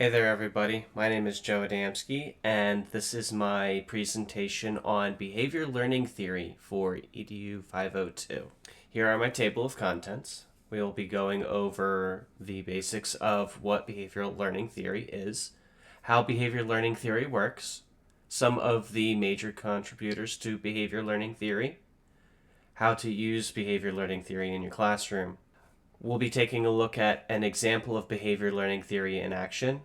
Hey there, everybody. My name is Joe Adamski, and this is my presentation on behavior learning theory for EDU 502. Here are my table of contents. We will be going over the basics of what behavioral learning theory is, how behavior learning theory works, some of the major contributors to behavior learning theory, how to use behavior learning theory in your classroom. We'll be taking a look at an example of behavior learning theory in action,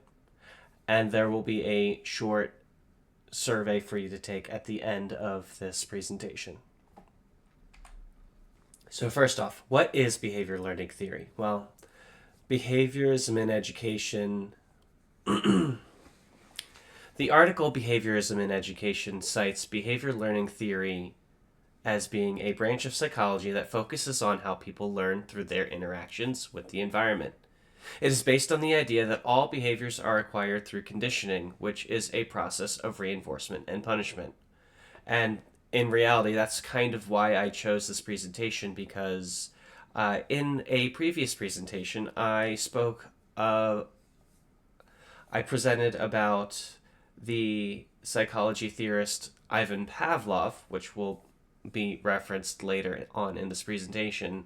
and there will be a short survey for you to take at the end of this presentation. So, first off, what is behavior learning theory? Well, behaviorism in education. The article Behaviorism in Education cites behavior learning theory as being a branch of psychology that focuses on how people learn through their interactions with the environment. It is based on the idea that all behaviors are acquired through conditioning, which is a process of reinforcement and punishment. And in reality, that's kind of why I chose this presentation, because in a previous presentation, I presented about the psychology theorist Ivan Pavlov, which will be referenced later on in this presentation,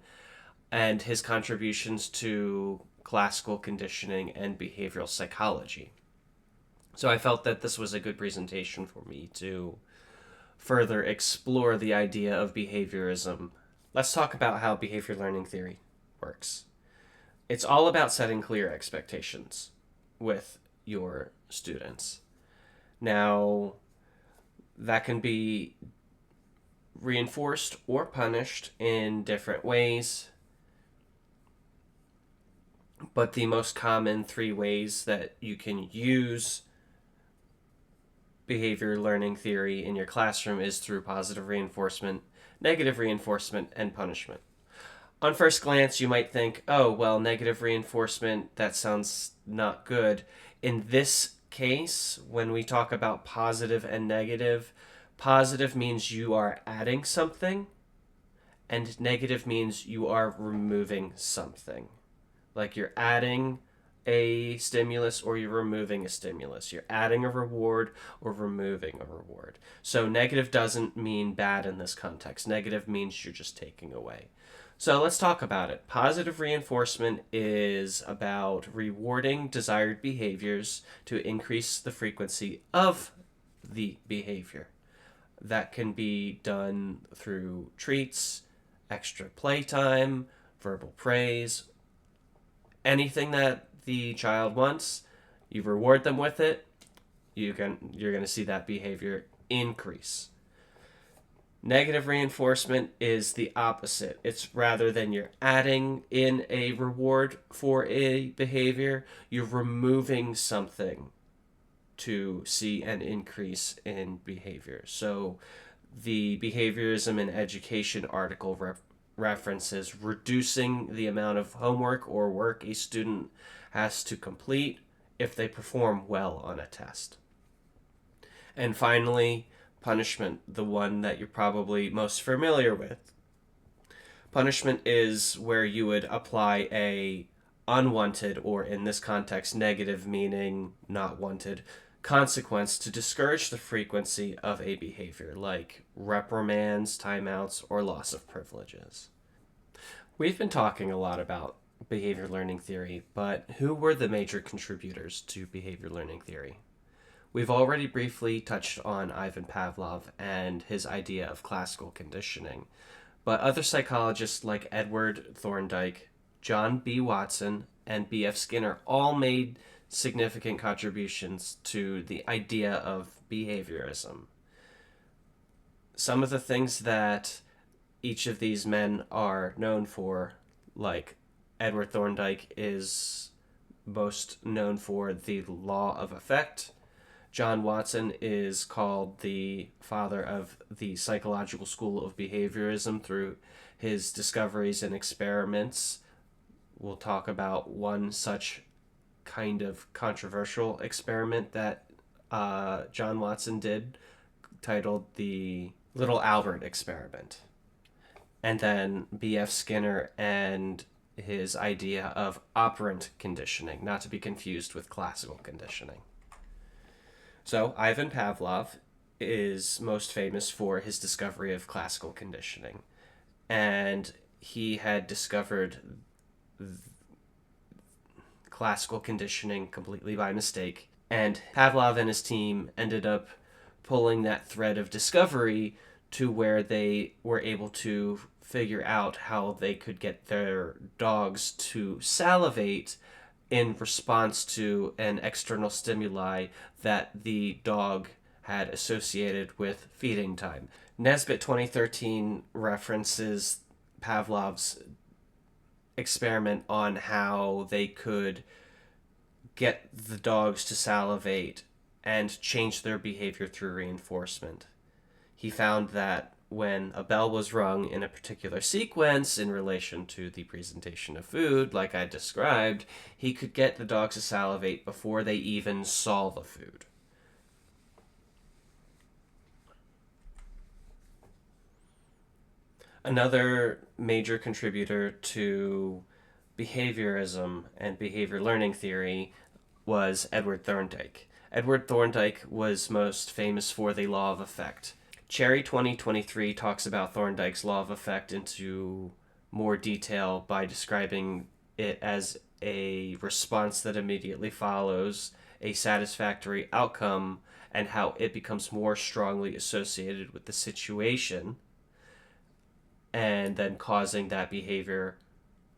and his contributions to classical conditioning and behavioral psychology. So I felt that this was a good presentation for me to further explore the idea of behaviorism. Let's talk about how behavior learning theory works. It's all about setting clear expectations with your students. Now, that can be reinforced or punished in different ways, but the most common three ways that you can use behavior learning theory in your classroom is through positive reinforcement, negative reinforcement, and punishment. On first glance, you might think, oh, well, negative reinforcement, that sounds not good. In this case, when we talk about positive and negative, positive means you are adding something, and negative means you are removing something. Like you're adding a stimulus or you're removing a stimulus. You're adding a reward or removing a reward. So negative doesn't mean bad in this context. Negative means you're just taking away. So let's talk about it. Positive reinforcement is about rewarding desired behaviors to increase the frequency of the behavior. That can be done through treats, extra playtime, verbal praise, anything that the child wants. You reward them with it, you're going to see that behavior increase. Negative reinforcement is the opposite. It's rather than you're adding in a reward for a behavior, you're removing something to see an increase in behavior. So the Behaviorism in Education article references reducing the amount of homework or work a student has to complete if they perform well on a test. And finally, punishment, the one that you're probably most familiar with. Punishment is where you would apply a unwanted, or in this context, negative, meaning not wanted, consequence to discourage the frequency of a behavior, like reprimands, timeouts, or loss of privileges. We've been talking a lot about behavior learning theory, but who were the major contributors to behavior learning theory? We've already briefly touched on Ivan Pavlov and his idea of classical conditioning, but other psychologists like Edward Thorndike, John B. Watson, and B.F. Skinner all made significant contributions to the idea of behaviorism. Some of the things that each of these men are known for, like Edward Thorndike is most known for the law of effect. John Watson is called the father of the psychological school of behaviorism through his discoveries and experiments. We'll talk about one such kind of controversial experiment that John Watson did, titled the Little Albert experiment. And then B.F. Skinner and his idea of operant conditioning, not to be confused with classical conditioning. So, Ivan Pavlov is most famous for his discovery of classical conditioning. And he had discovered classical conditioning completely by mistake. And Pavlov and his team ended up pulling that thread of discovery to where they were able to figure out how they could get their dogs to salivate in response to an external stimuli that the dog had associated with feeding time. Nesbitt 2013 references Pavlov's experiment on how they could get the dogs to salivate and change their behavior through reinforcement. He found that when a bell was rung in a particular sequence in relation to the presentation of food, like I described, he could get the dogs to salivate before they even saw the food. Another major contributor to behaviorism and behavior learning theory was Edward Thorndike. Edward Thorndike was most famous for the law of effect. Cherry 2023 talks about Thorndike's law of effect into more detail by describing it as a response that immediately follows a satisfactory outcome and how it becomes more strongly associated with the situation and then causing that behavior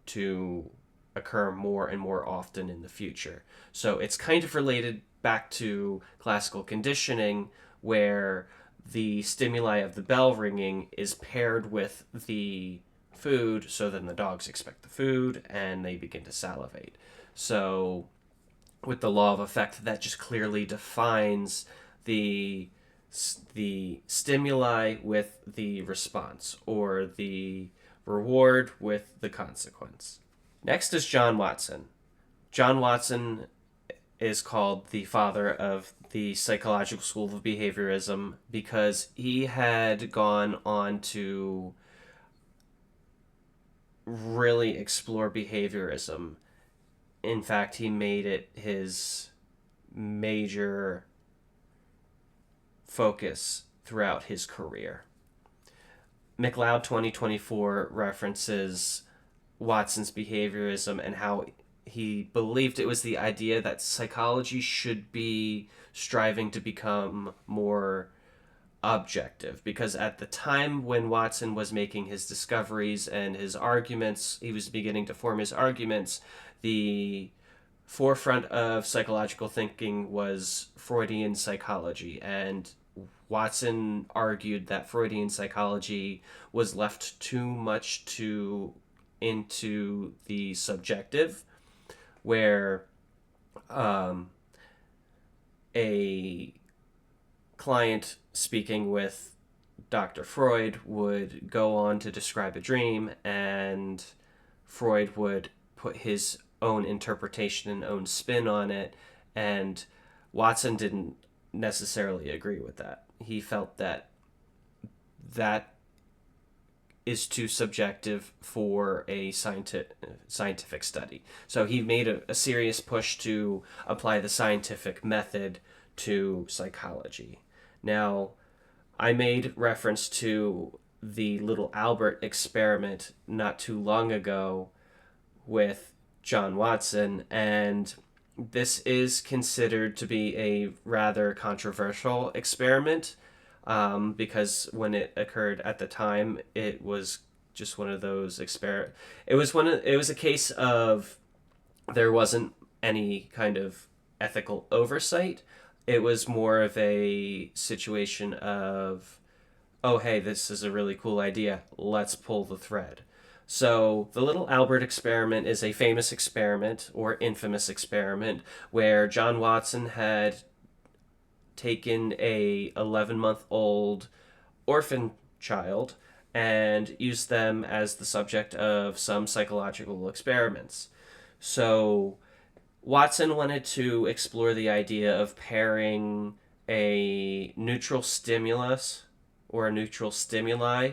to occur more and more often in the future. So it's kind of related back to classical conditioning, where the stimuli of the bell ringing is paired with the food, so then the dogs expect the food and they begin to salivate. So with the law of effect, that just clearly defines the stimuli with the response, or the reward with the consequence. Next is John Watson. John Watson is called the father of the psychological school of behaviorism because he had gone on to really explore behaviorism. In fact, he made it his major focus throughout his career. McLeod 2024 references Watson's behaviorism and how he believed it was the idea that psychology should be striving to become more objective, because at the time when Watson was making his discoveries and his arguments, he was beginning to form his arguments, the forefront of psychological thinking was Freudian psychology, and Watson argued that Freudian psychology was left too much into the subjective, where a client speaking with Dr. Freud would go on to describe a dream, and Freud would put his own interpretation and own spin on it, and Watson didn't necessarily agree with that. He felt that that is too subjective for a scientific study. So he made a serious push to apply the scientific method to psychology. Now, I made reference to the little Albert experiment not too long ago with John Watson, and this is considered to be a rather controversial experiment, because when it occurred at the time, it was just one of those It was It was a case of there wasn't any kind of ethical oversight. It was more of a situation of, oh hey, this is a really cool idea. Let's pull the thread. So the little Albert experiment is a famous experiment, or infamous experiment, where John Watson had taken a 11-month-old orphan child and used them as the subject of some psychological experiments. So Watson wanted to explore the idea of pairing a neutral stimulus or a neutral stimuli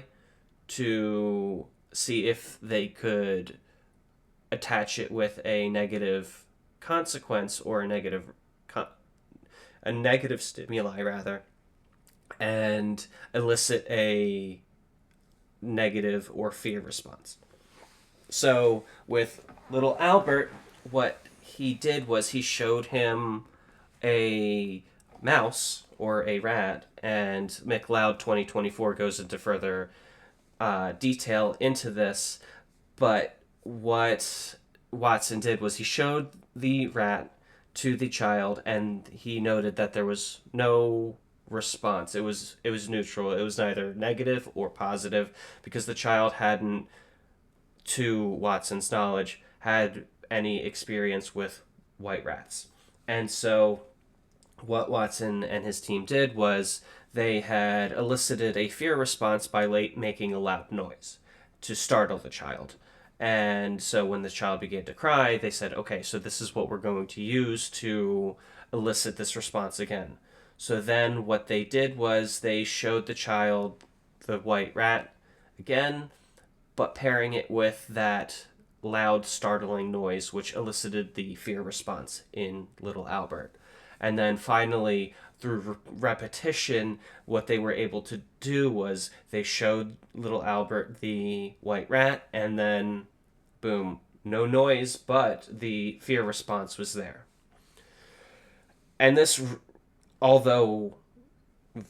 to see if they could attach it with a negative consequence or a negative stimuli rather, and elicit a negative or fear response. So with little Albert, what he did was he showed him a mouse or a rat, and McLeod 2024 goes into further detail into this. But what Watson did was he showed the rat to the child, and he noted that there was no response. It was neutral. It was neither negative or positive because the child hadn't, to Watson's knowledge, had any experience with white rats. And so what Watson and his team did was they had elicited a fear response by making a loud noise to startle the child. And so when the child began to cry, they said, okay, so this is what we're going to use to elicit this response again. So then what they did was they showed the child the white rat again, but pairing it with that loud, startling noise, which elicited the fear response in little Albert. And then finally, through repetition, what they were able to do was they showed little Albert the white rat, and then, boom, no noise, but the fear response was there. And this, although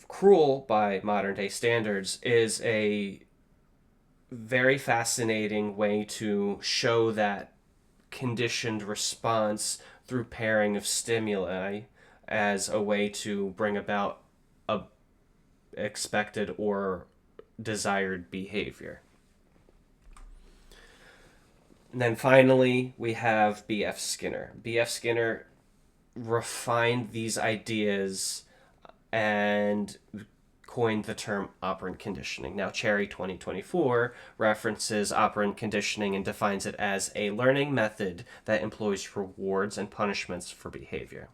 cruel by modern day standards, is a very fascinating way to show that conditioned response through pairing of stimuli as a way to bring about a expected or desired behavior. And then finally, we have B.F. Skinner. B.F. Skinner refined these ideas and coined the term operant conditioning. Now, Cherry 2024 references operant conditioning and defines it as a learning method that employs rewards and punishments for behavior.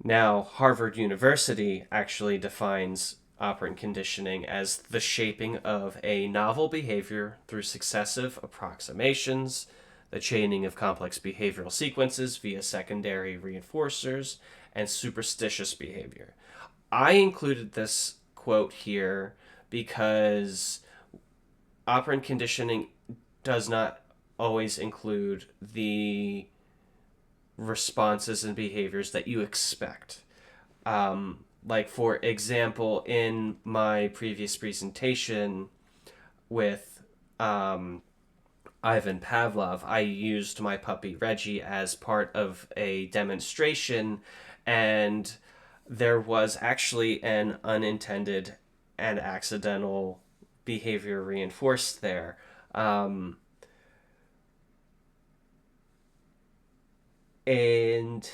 Now, Harvard University actually defines operant conditioning as the shaping of a novel behavior through successive approximations, the chaining of complex behavioral sequences via secondary reinforcers, and superstitious behavior. I included this quote here because operant conditioning does not always include the responses and behaviors that you expect. Like, for example, in my previous presentation with Ivan Pavlov, I used my puppy Reggie as part of a demonstration, and there was actually an unintended and accidental behavior reinforced there. And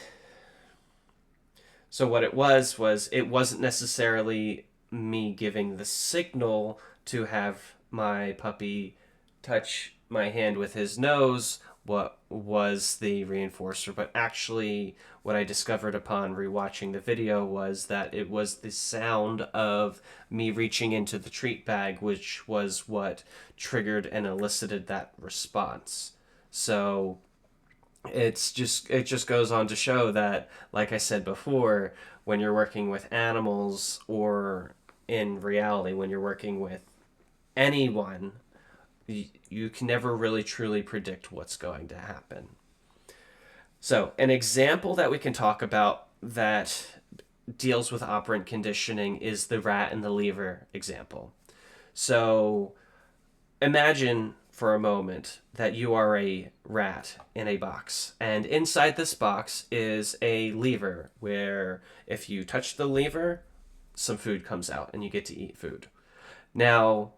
so what it was it wasn't necessarily me giving the signal to have my puppy touch my hand with his nose what was the reinforcer, but actually what I discovered upon rewatching the video was that it was the sound of me reaching into the treat bag, which was what triggered and elicited that response. So it just goes on to show that, like I said before, when you're working with animals, or in reality when you're working with anyone, you can never really truly predict what's going to happen. So an example that we can talk about that deals with operant conditioning is the rat and the lever example. So imagine for a moment that you are a rat in a box, and inside this box is a lever where if you touch the lever, some food comes out and you get to eat food. Now,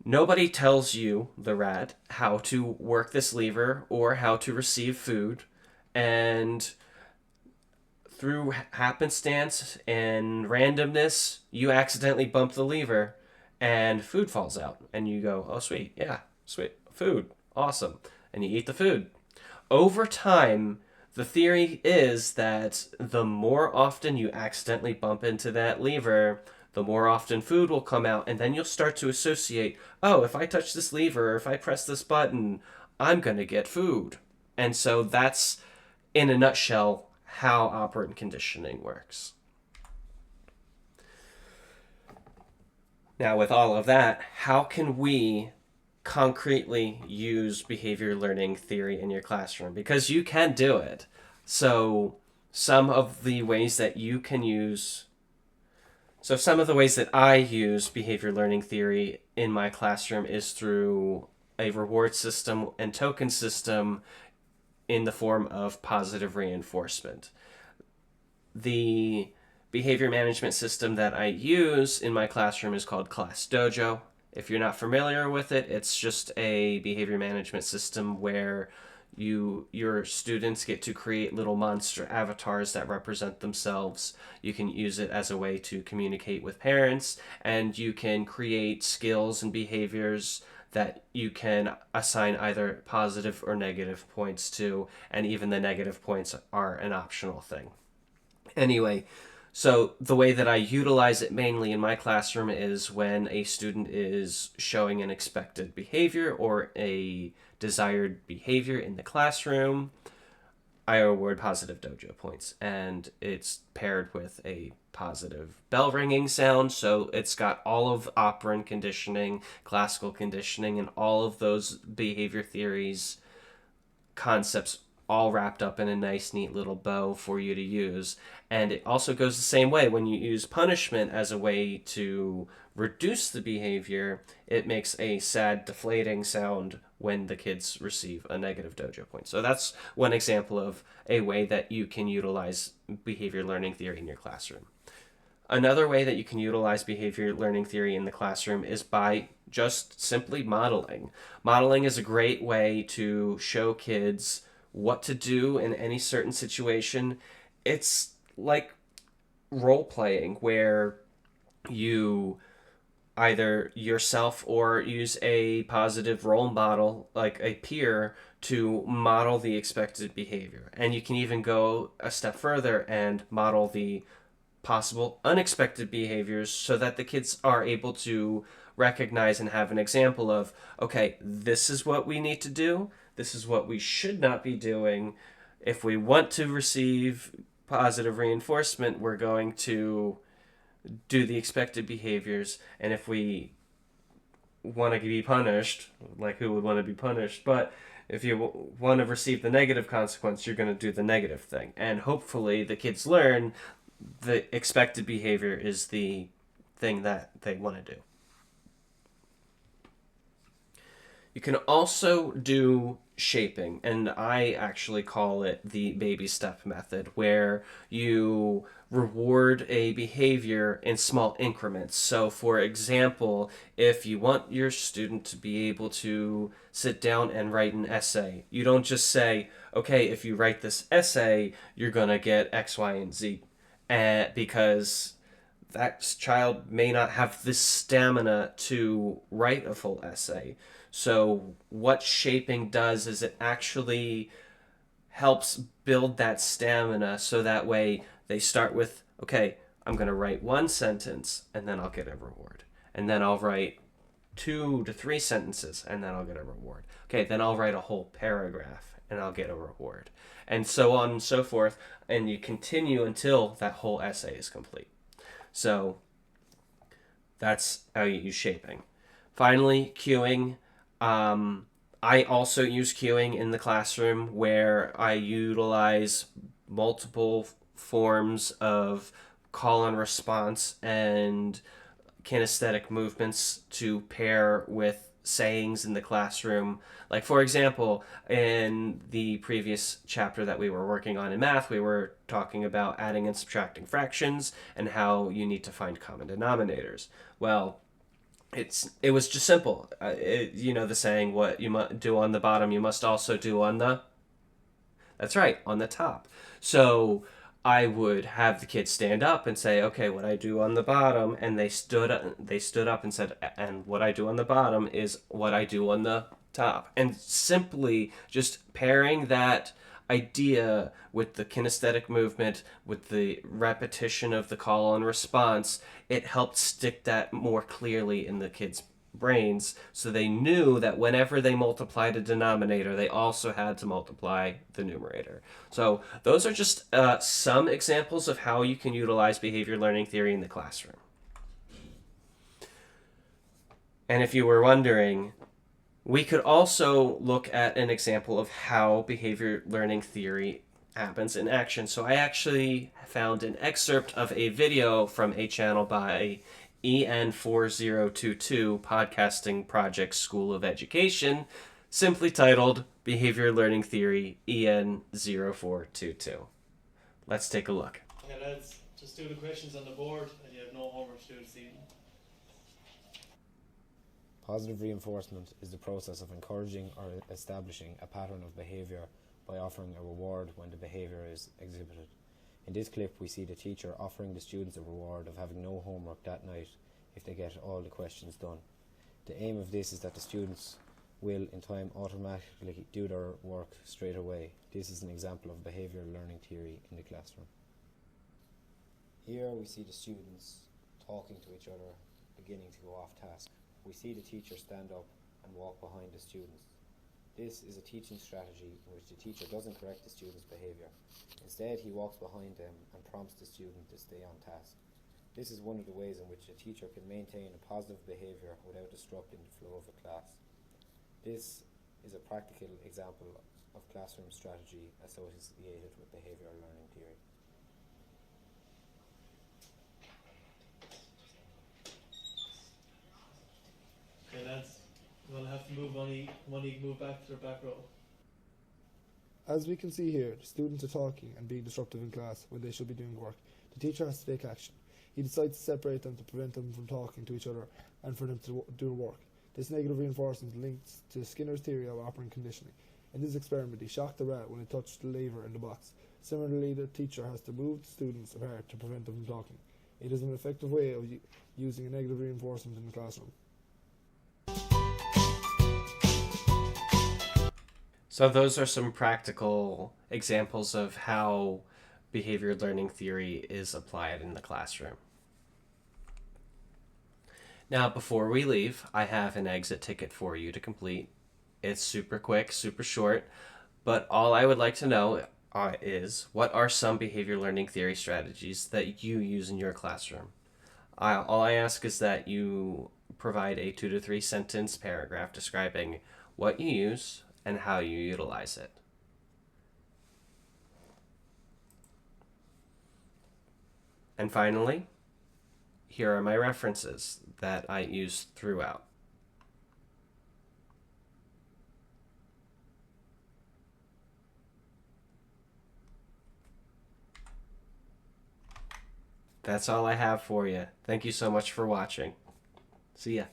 nobody tells you, the rat, how to work this lever or how to receive food, and through happenstance and randomness, you accidentally bump the lever and food falls out, and you go, oh sweet, yeah, sweet, food, awesome, and you eat the food. Over time, the theory is that the more often you accidentally bump into that lever, the more often food will come out, and then you'll start to associate, oh, if I touch this lever or if I press this button, I'm going to get food. And so that's, in a nutshell, how operant conditioning works. Now, with all of that, how can we concretely use behavior learning theory in your classroom? Because you can do it. So, some of the ways that you can use So some of the ways that I use behavior learning theory in my classroom is through a reward system and token system in the form of positive reinforcement. The behavior management system that I use in my classroom is called Class Dojo. If you're not familiar with it, it's just a behavior management system where your students get to create little monster avatars that represent themselves. You can use it as a way to communicate with parents, and you can create skills and behaviors that you can assign either positive or negative points to, and even the negative points are an optional thing. Anyway, so the way that I utilize it mainly in my classroom is when a student is showing an expected behavior or a desired behavior in the classroom, I award positive dojo points, and it's paired with a positive bell ringing sound. So it's got all of operant conditioning, classical conditioning, and all of those behavior theories concepts all wrapped up in a nice, neat little bow for you to use. And it also goes the same way when you use punishment as a way to reduce the behavior. It makes a sad, deflating sound when the kids receive a negative dojo point. So that's one example of a way that you can utilize behavior learning theory in your classroom. Another way that you can utilize behavior learning theory in the classroom is by just simply modeling. Modeling is a great way to show kids what to do in any certain situation. It's like role playing where you either yourself or use a positive role model like a peer to model the expected behavior. And you can even go a step further and model the possible unexpected behaviors so that the kids are able to recognize and have an example of, okay, this is what we need to do, this is what we should not be doing. If we want to receive positive reinforcement, we're going to do the expected behaviors, and if we want to be punished, like who would want to be punished, but if you want to receive the negative consequence, you're going to do the negative thing. And hopefully the kids learn the expected behavior is the thing that they want to do. You can also do shaping, and I actually call it the baby step method, where you reward a behavior in small increments. So, for example, if you want your student to be able to sit down and write an essay, you don't just say, okay, if you write this essay, you're going to get X, Y, and Z, because that child may not have the stamina to write a full essay. So what shaping does is it actually helps build that stamina, so that way they start with, okay, I'm going to write one sentence and then I'll get a reward. And then I'll write 2 to 3 sentences and then I'll get a reward. Okay, then I'll write a whole paragraph and I'll get a reward. And so on and so forth. And you continue until that whole essay is complete. So that's how you use shaping. Finally, cueing. I also use cueing in the classroom, where I utilize multiple forms of call and response and kinesthetic movements to pair with sayings in the classroom. Like, for example, in the previous chapter that we were working on in math, we were talking about adding and subtracting fractions and how you need to find common denominators. Well, it was just simple. The saying, what you must do on the bottom, you must also do on the, that's right, on the top. So I would have the kids stand up and say, okay, what I do on the bottom, and they stood up and said, and what I do on the bottom is what I do on the top. And simply just pairing that idea with the kinesthetic movement, with the repetition of the call and response, it helped stick that more clearly in the kids' brains, so they knew that whenever they multiplied a denominator, they also had to multiply the numerator. So those are just some examples of how you can utilize behavior learning theory in the classroom. And if you were wondering, we could also look at an example of how behavior learning theory happens in action. So I actually found an excerpt of a video from a channel by EN4022 Podcasting Project School of Education, simply titled Behavior Learning Theory EN0422. Let's take a look. Okay, lads, just do the questions on the board, and you have no homework to do this evening. Positive reinforcement is the process of encouraging or establishing a pattern of behaviour by offering a reward when the behaviour is exhibited. In this clip, we see the teacher offering the students a reward of having no homework that night if they get all the questions done. The aim of this is that the students will, in time, automatically do their work straight away. This is an example of behavioural learning theory in the classroom. Here we see the students talking to each other, beginning to go off task. We see the teacher stand up and walk behind the students. This is a teaching strategy in which the teacher doesn't correct the student's behaviour. Instead, he walks behind them and prompts the student to stay on task. This is one of the ways in which a teacher can maintain a positive behaviour without disrupting the flow of a class. This is a practical example of classroom strategy associated with behavioural learning theory. Okay, lads, we'll have to move move back to their back row. As we can see here, the students are talking and being disruptive in class when they should be doing work. The teacher has to take action. He decides to separate them to prevent them from talking to each other and for them to do work. This negative reinforcement links to Skinner's theory of operant conditioning. In this experiment, he shocked the rat when it touched the lever in the box. Similarly, the teacher has to move the students apart to prevent them from talking. It is an effective way of using a negative reinforcement in the classroom. So those are some practical examples of how behavior learning theory is applied in the classroom. Now, before we leave, I have an exit ticket for you to complete. It's super quick, super short, but all I would like to know is what are some behavior learning theory strategies that you use in your classroom? All I ask is that you provide a 2 to 3 sentence paragraph describing what you use and how you utilize it. And finally, here are my references that I use throughout. That's all I have for you. Thank you so much for watching. See ya.